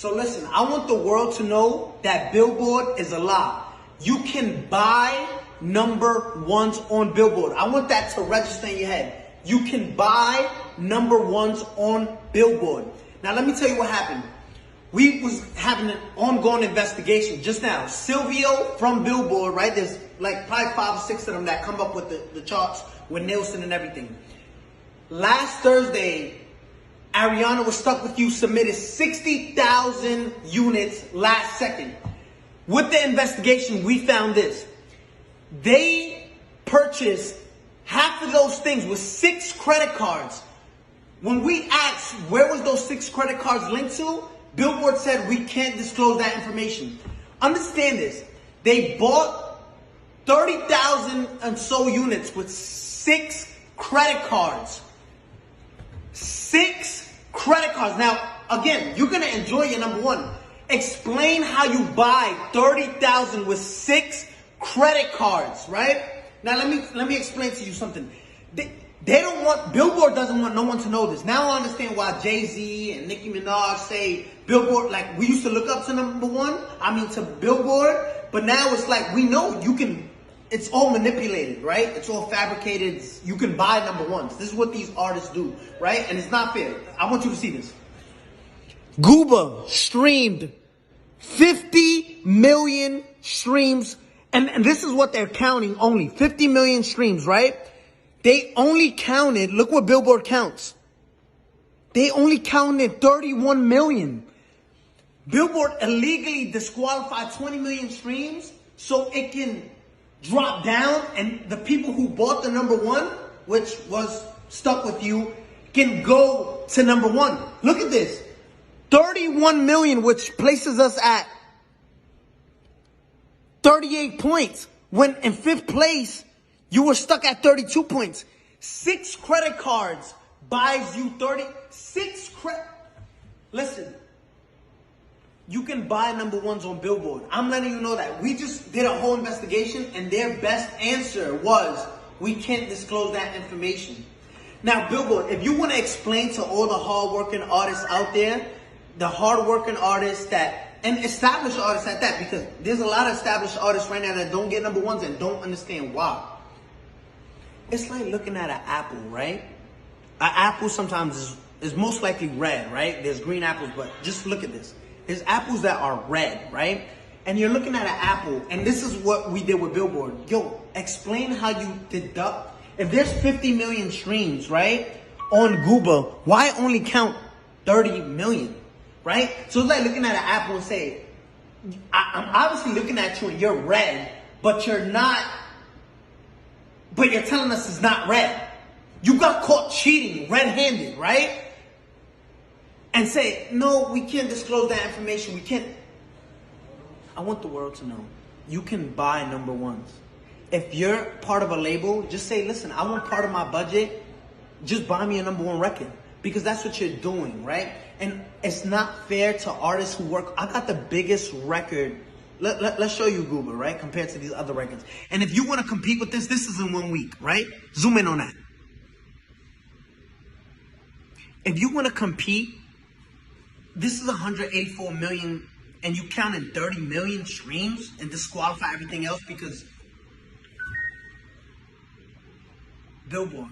So listen, I want the world to know that Billboard is a lie. You can buy number ones on Billboard. I want that to register in your head. You can buy number ones on Billboard. Now let me tell you what happened. We was having an ongoing investigation just now. Silvio from Billboard, right? There's like probably 5 or 6 of them that come up with the charts with Nielsen and everything. Last Thursday, Ariana Was Stuck With You submitted 60,000 units last second. With the investigation, we found this. They purchased half of those things with 6 credit cards. When we asked where was those 6 credit cards linked to, Billboard said we can't disclose that information. Understand this. They bought 30,000 and so units with 6 credit cards. 6 credit cards. Now, again, you're going to enjoy your number one. Explain how you buy 30,000 with 6 credit cards, right? Now, let me explain to you something. They don't want, Billboard doesn't want no one to know this. Now I understand why Jay-Z and Nicki Minaj say Billboard, like we used to look up to number one, to Billboard, but now it's like we know you can, it's all manipulated, right? It's all fabricated. You can buy number ones. This is what these artists do, right? And it's not fair. I want you to see this. Gooba streamed 50 million streams, and this is what they're counting only, 50 million streams, right? They only counted, look what Billboard counts. They only counted 31 million. Billboard illegally disqualified 20 million streams so it can drop down and the people who bought the number one, which was Stuck With You, can go to number one. Look at this. 31 million, which places us at 38 points. When in 5th place, you were stuck at 32 points. 6 credit cards buys you 36 credit. Listen, you can buy number ones on Billboard. I'm letting you know that. We just did a whole investigation and their best answer was, we can't disclose that information. Now, Billboard, if you want to explain to all the hardworking artists out there, the hardworking artists and established artists at that, because there's a lot of established artists right now that don't get number ones and don't understand why. It's like looking at an apple, right? An apple sometimes is most likely red, right? There's green apples, but just look at this. There's apples that are red, right? And you're looking at an apple, and this is what we did with Billboard. Yo, explain how you deduct. If there's 50 million streams, right, on Gooba, why only count 30 million, right? So it's like looking at an apple and say, I'm obviously looking at you and you're red, but you're not. But you're telling us it's not red. You got caught cheating red-handed, right? And say, no, we can't disclose that information. We can't. I want the world to know. You can buy number ones. If you're part of a label, just say, listen, I want part of my budget. Just buy me a number one record. Because that's what you're doing, right? And it's not fair to artists who work. I got the biggest record. Let's show you Google, right? Compared to these other records. And if you want to compete with this is in 1 week, right? Zoom in on that. If you want to compete, this is 184 million and you counted 30 million streams and disqualify everything else because Billboard.